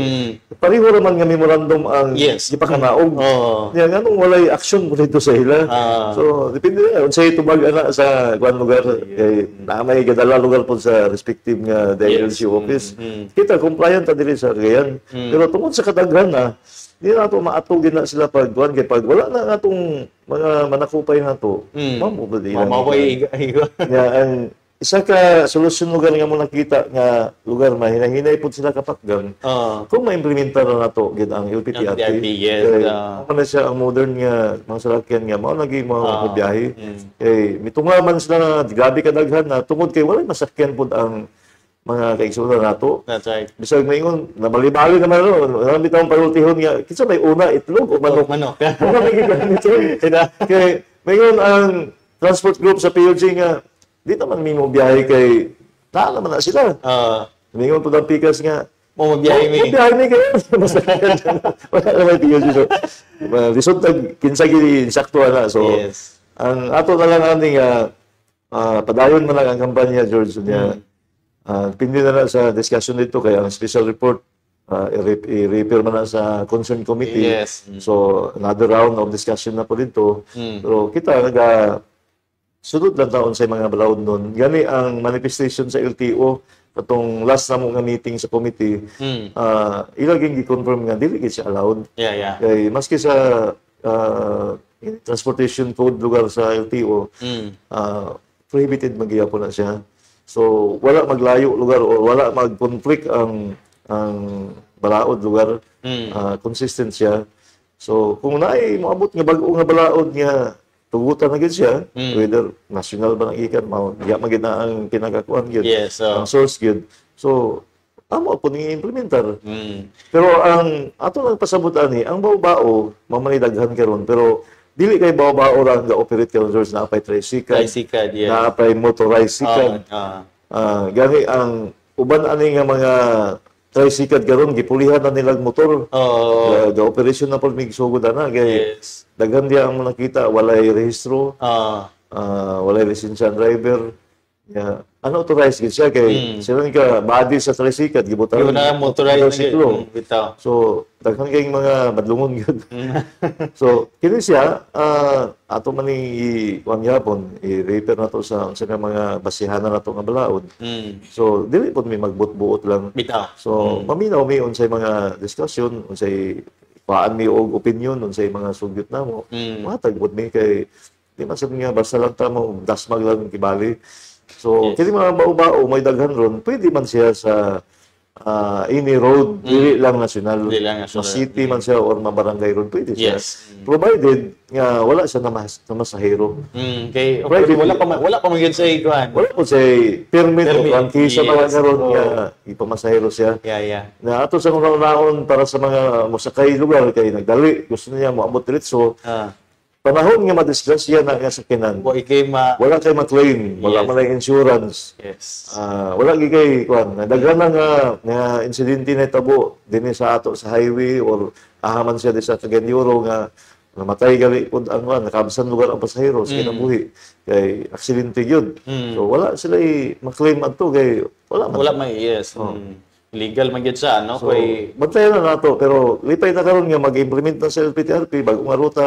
pareho raman nga memorandum ang Yes. gipakanaog. Oo. Niya nganong walay action mo dito sa ila. So depende na unsay tubag ana sa kuan lugar kay na may gadala lugar po sa respective nga LGU office. Kita compliant ta diri sa Cagayan. Pero tungod sa kadaghan na di na ito maatugin na sila pag kuan kay pag wala na atong mga manakupay nato. Mamo ba di Mamaway iga. nga ang isa ka solusyon lugar nga mo nakita nga lugar mahinahinay pud sila kapakgan kung ma-implementar na nato gid ang LPTRT. LPTRT, yes. Kaya na siya ang modern nga mga salakyan nga mao lagi mga biyahe. Kay mitunga man sila na grabe kadaghan na tungod kay walay masakyan pud ang mga kaigsunan nato. That's right. Bisag maingon nabali-bali naman ro. Marami tayong pagultihon nga kinsa may una itlog o manok. Manok. Ano lagi ganito? Kay maingon ang transport group sa PUG nga di naman mimo biyahe kay naman na sila. Mingon po ang pikas nga, Mabiyahe mi. biyahe mi kayo. Wala naman PUG. So, lisod tag kinsa gini sakto na. So, Yes. ang ato na lang ani nga padayon man lang ang kampanya George niya. Pindi na sa discussion dito kay ang special report i-refer man na sa concerned committee. Yes. So, another round of discussion na po dito. Pero kita sunod lang taon sa mga balaod nun. Gani ang manifestation sa LTO katong last na mo nga meeting sa committee. Ilaging gi-confirm nga dili gid siya allowed. Yeah. Kay maski sa transportation code lugar sa LTO, prohibited magyapon na siya. So wala maglayo lugar o wala mag-conflict ang balaod lugar. Consistent siya. So kung naay moabot nga bag-o nga balaod nga tugutan na gid siya, whether national ba nang ikan, diya magid na ang kinagakuan gid. Yes. Ang source gid. So amo po ni implementar. Pero ang ato lang pasabot ani, ang bao-bao mamanidaghan karon pero dili kay bao-bao ra nga operate karon George na apay tricycle. Tricycle, yes. Na apay motorized cycle. Gani ang uban ani nga mga tricycle karon gipulihan na nilang motor. The operation na pod mig sugod na kay Yes. daghan diya ang nakita walay rehistro, walay lisensya ang driver. Unauthorized gid siya kay sila ka body sa tricycle gibutan. Yung na motorized motorsiklo. bitaw. So daghan kay mga badlungon gyud. So kini siya ato man ni kuan gyapon i-refer nato sa mga basihanan nato nga balaod. So dili pod mi magbut-buot lang. Bitaw. So maminaw mi unsay mga discussion, unsay paan mi og opinion, unsay mga sugyot namo. Matag pod mi kay di man sad nga basta lang ta mo dasmag lang kibali. So kini mga bao-bao may daghan ron, pwede man siya sa any road, dili lang national. Dili lang national. City man siya or mabarangay ron, pwede siya. Yes. Provided nga wala siya na masahero. Kay Private- wala pa man gyud sa iguan. Wala po siya permit o Permit, prangkisa mga yes. karon Oo. nga ipamasahero siya. Yeah. Na ato sa mga naon para sa mga mosakay lugar kay nagdali gusto niya moabot diretso. Panahon nga madisgrasya na nga sakinan. Wa ikay Wala kay ma-claim, wala Yes. man ang insurance. Yes. Wala gigay kuan daghan na nga insidente na tabo dinhi sa ato sa highway or ahaman siya di sa Cagayan de Oro nga namatay gali pud ang nakabsan lugar ang pasahero sa kinabuhi kay aksidente gyud. So wala sila ma-claim adto kay wala man. Wala may yes. Legal man gyud siya no So, kay bantayan na nato pero lipay na karon nga mag-implement na sa LPTRP bagong nga ruta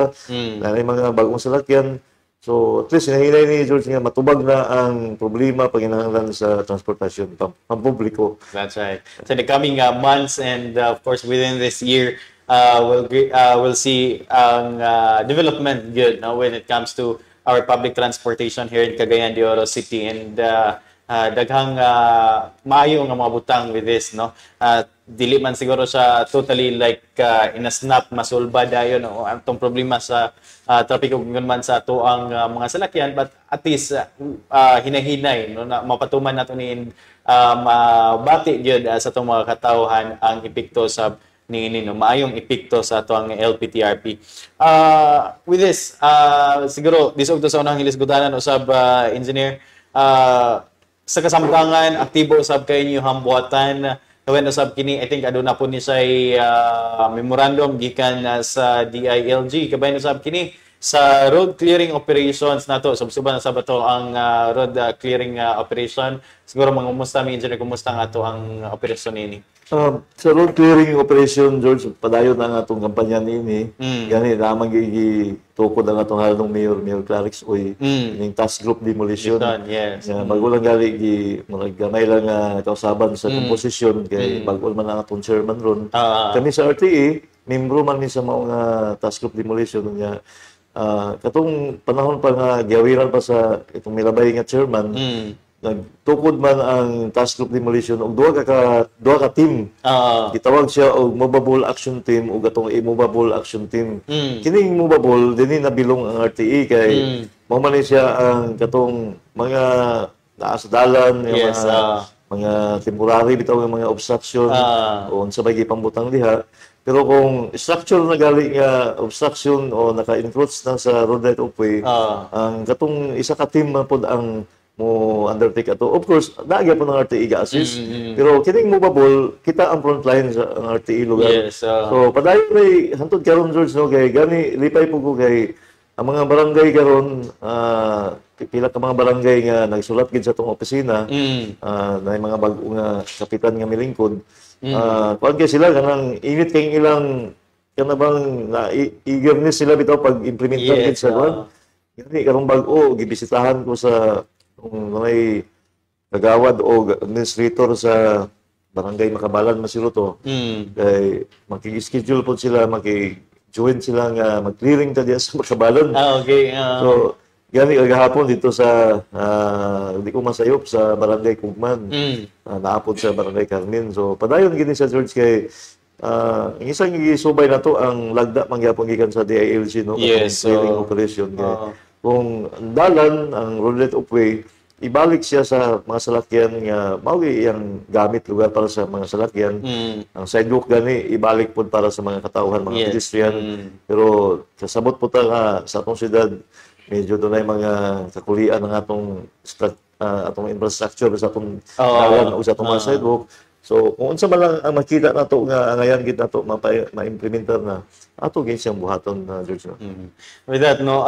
na mga bagong salakyan. So at least hinahinay ni George nga matubag na ang problema panginahanglan sa transportasyon pampubliko. That's right. So the coming months and of course within this year, we'll see ang development good no when it comes to our public transportation here in Cagayan de Oro City and daghang maayo nga mga butang with this, no? Dili man siguro siya totally like in a snap masulba dayon o atong problema sa trapiko kung man sa ato ang mga salakyan, but at least hinahinay, no, na mapatuman nato ni mabati gyud sa atong mga katawhan ang epekto sa niini, no, maayong epekto sa ato ang LPTRP. With this, siguro disog to sa unang hilisgutanan usab engineer, sa kasamtangan aktibo usab kay inyo hambuatan kawen usab kini. I think aduna po ni say memorandum gikan sa DILG kabayan usab kini sa road clearing operations nato. Subsuban sa bato ang road clearing operation. Siguro mangumusta mi engineer, kumusta nga ato ang operasyon ini? Sa road clearing operation, George, padayon na nga itong kampanya nini. Gani, naman gitukod ang atong halong Mayor Clarix Uy, yung task group demolition. Yes. Bago lang gali, gamay lang kausaban sa composition, kay bago man ang atong chairman ron. Kami sa RTA, membro man ni sa mga task group demolition niya. Katong panahon pa nga, giawiran pa sa itong milabay nga chairman, nagtukod man ang task group demolition og duha ka team. Gitawag siya og movable action team ug atong immovable action team. Kining movable dinhi nabilong ang RTE kay mao man siya ang katong mga naa sa dalan, mga temporary bitaw nga mga obstruction o unsa bay gipambutang diha. Pero kung structure na gali nga obstruction o naka-encroach na sa road right of way, ang katong isa ka team man pod ang mo undertake ato. Of course, naagya po ng RTE ga-assist. Pero kining movable, kita ang front line sa ang RTE lugar. So, padayon may hantod karon, George, no, kay gani, lipay po ko kay ang mga barangay karon, pila ka mga barangay nga nagsulat gid sa tong opisina, na mga bag-o nga kapitan nga milingkod. Kuan kay sila kanang init kay ilang kanabang na eagerness sila bitaw pag implementan gid sa kuan. Gani karong bag-o gibisitahan ko sa may kagawad o administrator sa barangay Makabalan Masiluto. Kay maki-schedule po sila, maki-join sila nga mag-clearing ta diya sa Makabalan. So gani gahapon dito sa di ko masayop sa barangay Kugman. Naapod sa barangay Carmen. So padayon gini sa George kay ang isang gisubay na to ang lagda mangyapon gikan sa DILG, no, clearing operation kay kung dalan ang road right of way, ibalik siya sa mga salakyan nga mao iyang gamit lugar para sa mga salakyan. Ang sidewalk gani ibalik pud para sa mga katawhan, mga pedestrian. Pero kasabot po ta nga sa atong syudad medyo dunay mga kakulian ng atong infrastructure sa atong dalan o sa atong mga sidewalk. So, kung unsa man lang ang makita nato nga angayan gid nato ma-implementar na ato gyud siyang buhaton na George. With that, no,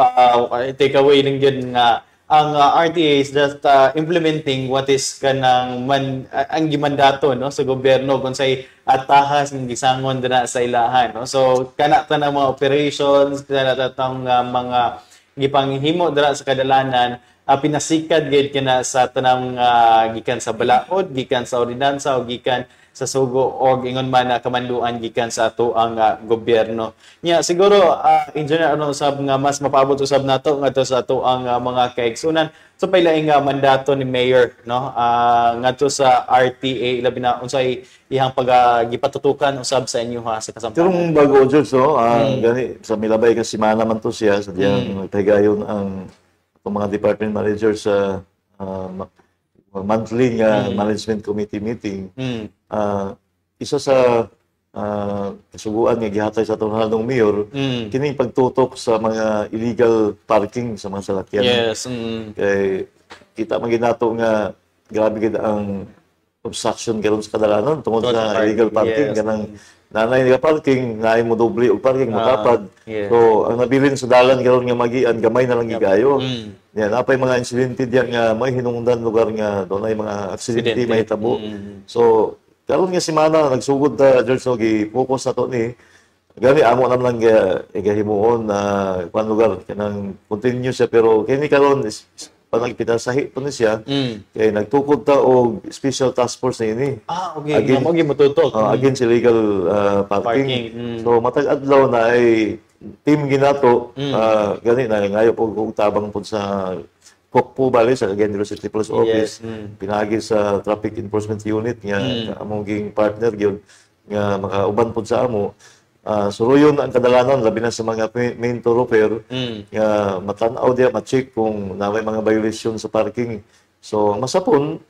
take away lang yun nga ang RTA is just implementing what is kanang ang gimandato, no, sa gobyerno kung say atahas ng gisangon dina sa ilahan, no. So kana ta ng mga operations, kana ta mga gipanghimo dira sa kadalanan, pinasikad gid kana sa tanang gikan sa balaod, gikan sa ordinansa o gikan sa sugo o ingon man na kamanluan gikan sa ato ang gobyerno. Nya siguro engineer ano usab nga mas mapaabot usab nato ngadto sa ato ang mga kaigsunan sa pailaing mandato ni mayor, no, ngadto sa RTA labi na unsay ihang gipatutukan usab sa inyo sa kasamtangan. Pero bago George, no, gani sa milabay ka simana man to siya sa diyang nagpagayon ang mga department managers sa monthly nga management committee meeting. Isa sa kasuguan nga gihatay sa atong halong mayor, kining pagtutok sa mga illegal parking sa mga salakyan. Kay kita man ginato nga grabe gid ang obstruction karon sa kadalanan tungod sa illegal parking. Kanang nanay nga parking, naay mo doble og parking matapad. So ang nabilin sa dalan karon nga magian gamay na lang gigayo. Yan, napay mga insidente diyan nga may hinungdan lugar nga dunay mga aksidente mahitabo. So karon nga semana nagsugod ta George, no, gi-focus na to ni gani amo naman lang gahimuon na kuan lugar kanang continue siya, pero kini karon panagpitasahi po ni siya kay nagtukod ta og special task force na ini. Okay, mo gimututok against illegal parking. So matag adlaw na ay team ginato, gani na ngayo og tabang pud sa Pokpo bali sa Cagayan de Oro City Police Office, Yes. pinagi sa Traffic Enforcement Unit nga among ging partner gyud nga makauban pud sa amo. Suruyon ang kadalanan labi na sa mga main thoroughfare nga matan-aw diya ma-check kung na may mga violation sa parking. So masapon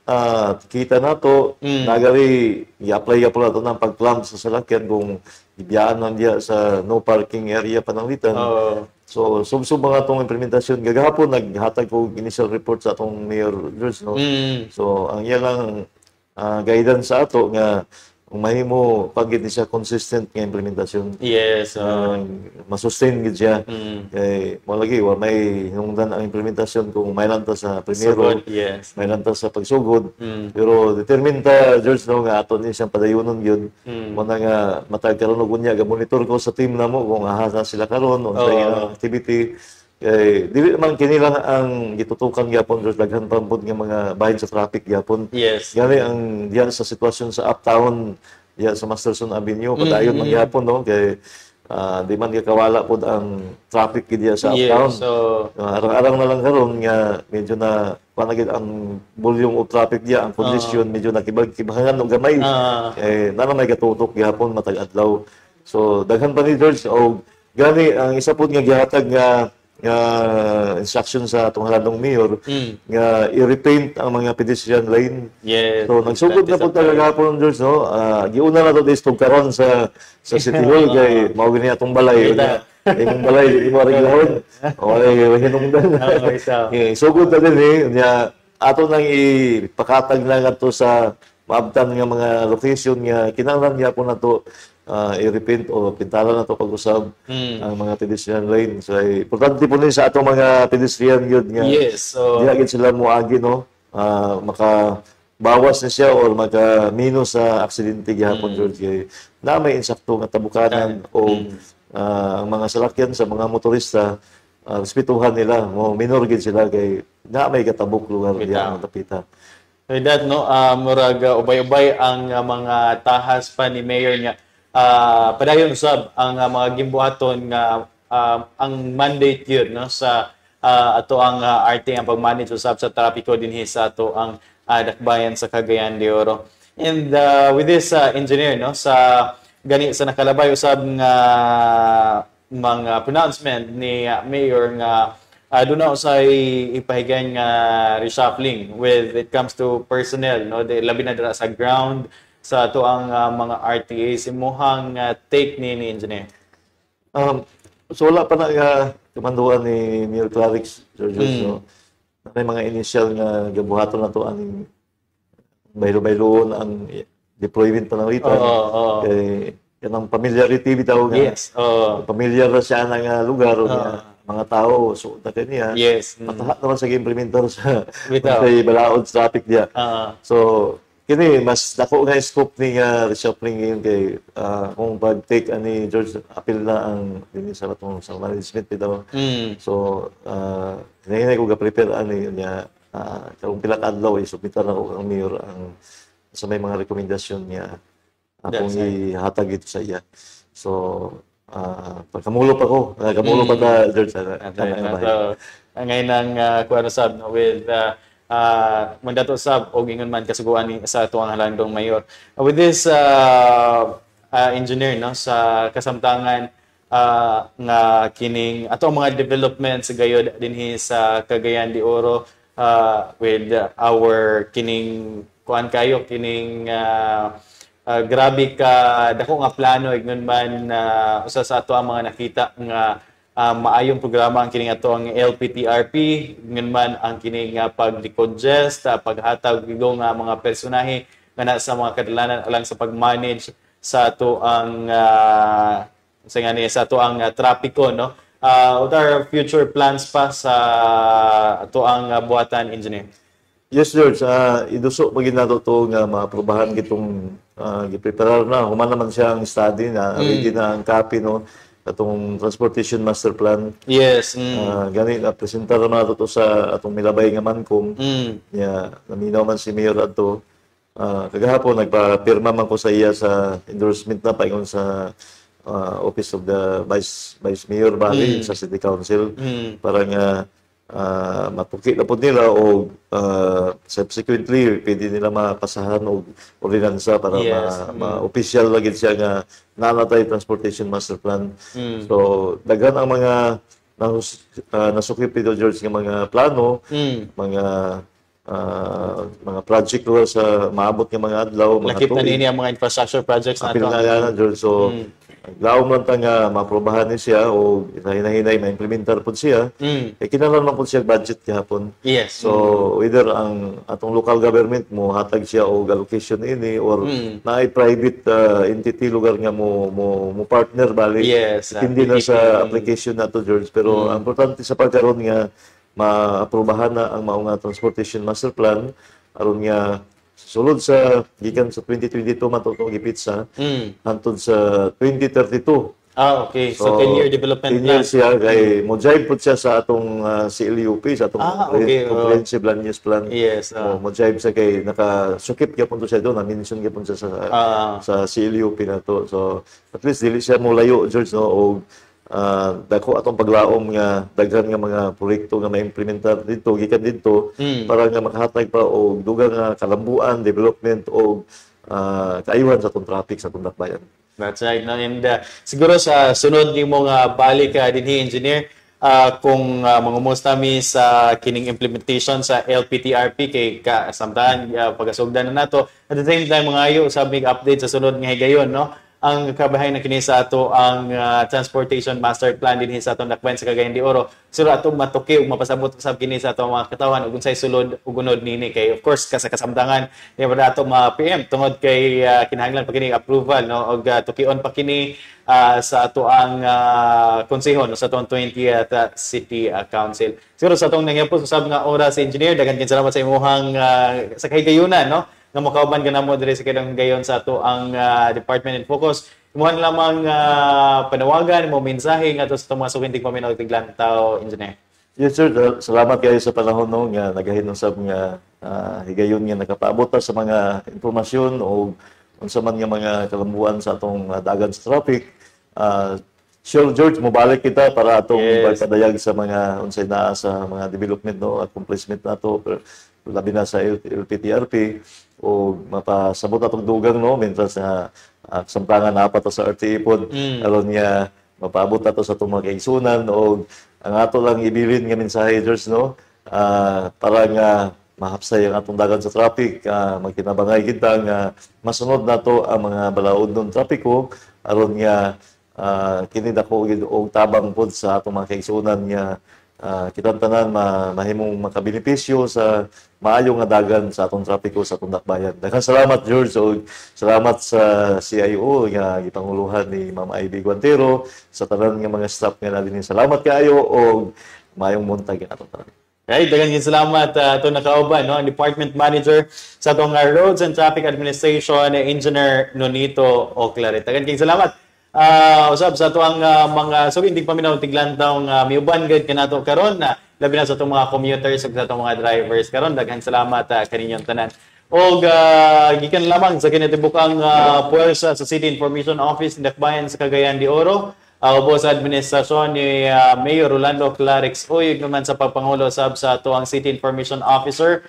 kita nato nagari i-apply ya pala to ng pag-clamp sa salakyan kung ibiyaan man diya sa no parking area pananglitan. So sub mga atong implementasyon gagahapon naghatag ko initial report sa atong Mayor George no. So ang iya lang guidance sa ato nga kung mahimo pagid ni siya consistent nga implementasyon. Yes. Masustain gid siya. Kay mo lagi wa may hinungdan ang implementasyon kung may lanta sa primero, Sugod, yes. may lanta sa pagsugod. Pero determined ta George no nga ato ni siyang padayonon gyud. Mo na nga matag karon og unya ga monitor ko sa team namo kung aha na sila karon unsa ilang activity. Kay dili man kini lang ang gitutukan gyapon George daghan pa pud nga mga bahin sa traffic gyapon. Yes. Gani ang diyan sa sitwasyon sa uptown diyan sa Masterson Avenue padayon man gyapon no kay di man kawala pod ang traffic diya sa uptown. Yes. So Arang-arang na lang karon nga medyo na panagid ang volume of traffic diya ang congestion medyo nakibag-kibangan og gamay. Na may katutok gyapon matag adlaw. So daghan pa ni George og gani ang isa pod nga gihatag nga instruction sa atong halandong mayor nga i-repaint ang mga pedestrian lane. yes. So nagsugod na po talaga po George no. Giuna na to this karon sa City Hall kay mao gani atong balay. Imong balay di mo regulahon. O ay hinungdan. Sugod na din nya ato nang ipakatag na ngadto sa maabtan nga mga location nga kinahanglan gyapon nato i-repaint o pintala na to pag-usab ang mga pedestrian lane. So, importante po din sa atong mga pedestrian yun nga. Yes. So Di agad sila muagi, no? Makabawas na siya or maka-minus sa aksidente gihapon, George. Kay na may insakto nga tabukanan o ang mga salakyan sa mga motorista, respetuhan nila. Minor gid sila kay na may katabok lugar diyan matapita. with that no, murag ubay-ubay ang mga tahas pa ni Mayor nga padayon usab ang mga gimbuhaton nga ang mandate yun no sa ato ang RT ang pag-manage usab sa trapiko dinhi sa ato ang dakbayan sa Cagayan de Oro. And with this engineer no sa gani sa nakalabay usab nga mga pronouncement ni Mayor nga doon na usay ipahigan nga reshuffling with it comes to personnel no labi na dira sa ground sa ato ang mga RTA simuhang take ni engineer. So wala pa na kamanduan ni Mayor Clarix, George, no? May mga initial nga gabuhaton na to ang baylo-bayloon ang deployment pa ng rito. Kay kanang familiarity bitaw nga. Yes. Familiar na siya ng lugar mga tao so ta niya. Yes. Matahat naman sa implementer sa Bitaw. balaod traffic diya. So kini mas dako nga scope ni reshuffling yun kay kung pag-take ani George appeal na ang dinhi sa atong sa management bitaw. So hinahinay ko ga-prepare ani niya karong pila ka adlaw isubmitan ako ang mayor ang sa may mga rekomendasyon niya akong ihatag ito sa iya. So pagkamulo pa ko, kamulo pa ta George ngayon ang kuano sab no with mandato sab og ingon man kasuguan ni sa tuang halandong mayor. With this engineer no sa kasamtangan nga kining ato mga developments gayod dinhi sa Cagayan de Oro with our kining kuan kayo kining grabe ka dako nga plano ignon man usa sa ato ang mga nakita nga maayong programa ang kining ato ang LPTRP ngun man ang kining pag-decongest paghatag igong mga personahe nga na sa mga kadalanan alang sa pag-manage sa ato ang sa ato ang trapiko no. What are future plans pa sa ato ang buhatan engineer? Yes, George. Iduso pag nato to nga maaprobahan gitong gipreparar na human naman siya ang study na ready na ang copy no atong transportation master plan. Yes. Gani na presentar na to sa atong milabay nga mankom. Naminaw man si Mayor adto. Kagahapon nagpapirma man ko sa iya sa endorsement na paingon sa Office of the Vice Mayor Bali sa City Council para nga matuki na po nila o subsequently pwede nila mapasahan o ordinansa para ma-official lagi siya nga nanatay transportation master plan. So daghan ang mga nasukip dito, George, ng mga plano, mga project ko sa maabot ng mga adlaw, mga lakip na nini ang mga infrastructure projects na ito. Na George. So laom lang ta nga maprobahan ni siya o hinahinay ma-implementar po siya. Kinahanglan po siya budget gihapon. Yes. So whether ang atong local government mo hatag siya og allocation ini or naay private entity lugar nga mo partner bali. Yes. Hindi na sa application nato, George, pero ang importante sa pagkaroon nga maaprobahan na ang mao nga transportation master plan aron nga sulod sa gikan sa 2022 matutong gipitsa hantod sa 2032. Okay. So 10-year development 10 years siya kay mo jive pud siya sa atong CLUP, sa atong comprehensive land use plan. Yes. Mo jive sa kay nakasukip gyapon to siya doon, na-mention gyapon siya sa CLUP na to. So at least dili siya mo layo, George, no, og dako atong paglaom nga daghan nga mga proyekto nga ma-implementar dito gikan dito para nga makahatag pa og dugang nga kalambuan, development og kaayuhan sa atong traffic sa atong dakbayan. That's right. No? And siguro sa sunod ni mong balik dinhi, engineer, kung mangumusta mi sa kining implementation sa LPTRP kay kasamtahan pagasugdan na nato. At the same time, mga ayo sabing update sa sunod nga higayon, no? Ang kabahay na kini sa ato ang transportation master plan din sa atong Dakbayan sa Cagayan de Oro. Suro atong matuki ug mapasabot usab kini sa atong mga katawan ug unsay sulod ug unod nini kay of course kasamtangan ni para ato mga PM tungod kay kinahanglan pa kini approval, no, og tukion pa kini sa ato ang konsehon sa atong 20th City Council. Siguro sa atong nangyapos usab nga oras, engineer, daghan kin salamat sa imong sa kahigayunan, no, nga makauban ka na mo diri sa kinang gayon sa ato ang department in focus. Imuhan lamang panawagan mo mensahe nga to sa mga suwintig paminaw tiglantaw, engineer. Yes, sir. Salamat kayo sa panahon no nga nagahinusab nga higayon nga nakapaabot sa mga impormasyon o unsa man nga mga kalambuan sa atong dagan sa traffic. Sure, George, mobalik kita para atong pagpadayag sa mga unsay naa sa mga development, no, accomplishment nato labi na sa LPTRP o mapasabot atong dugang, no, mentras na samtangan na apat sa RTA pod aron niya mapaabot nato sa atong mga kaigsunan o ang ato lang ibilin nga mensahe, George, no, para nga mahapsay ang atong dagan sa traffic, magkinabangay kita nga masunod nato ang mga balaod ng trapiko aron nga kini dako og tabang pod sa atong mga kaigsunan nga kitang tanan mahimong makabenepisyo sa maayo nga dagan sa atong trapiko sa atong dakbayan. Daghang salamat, George, o salamat sa CIO nga gipanguluhan ni Ma'am Ivy Guantero, sa tanan nga mga staff nga nadin. Salamat kaayo og maayong buntag nga atong tanan. Right, daghang salamat ato nakauban, no, ang Department Manager sa atong Roads and Traffic Administration, Engineer Nonito Oclaret. Daghang salamat. Usab sa ato ang mga hindi paminaw tiglantaw miuban gid kanato karon na labi na sa atong mga commuters ug sa atong mga drivers karon. Daghang salamat kaninyong tanan. Og gikan lamang sa kinatibukang puwersa sa City Information Office ng Dakbayan sa Cagayan de Oro, ubo sa administrasyon ni Mayor Rolando Clarix Uyog naman sa pagpangulo sa ato ang City Information Officer,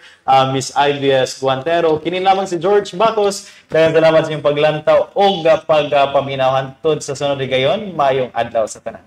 Miss Ivy Guantero. Kini lamang si George Bacos. Daghang salamat sa inyong paglantaw o pagpaminaw hantod sa sunod gayon. Mayong adlaw sa tanan.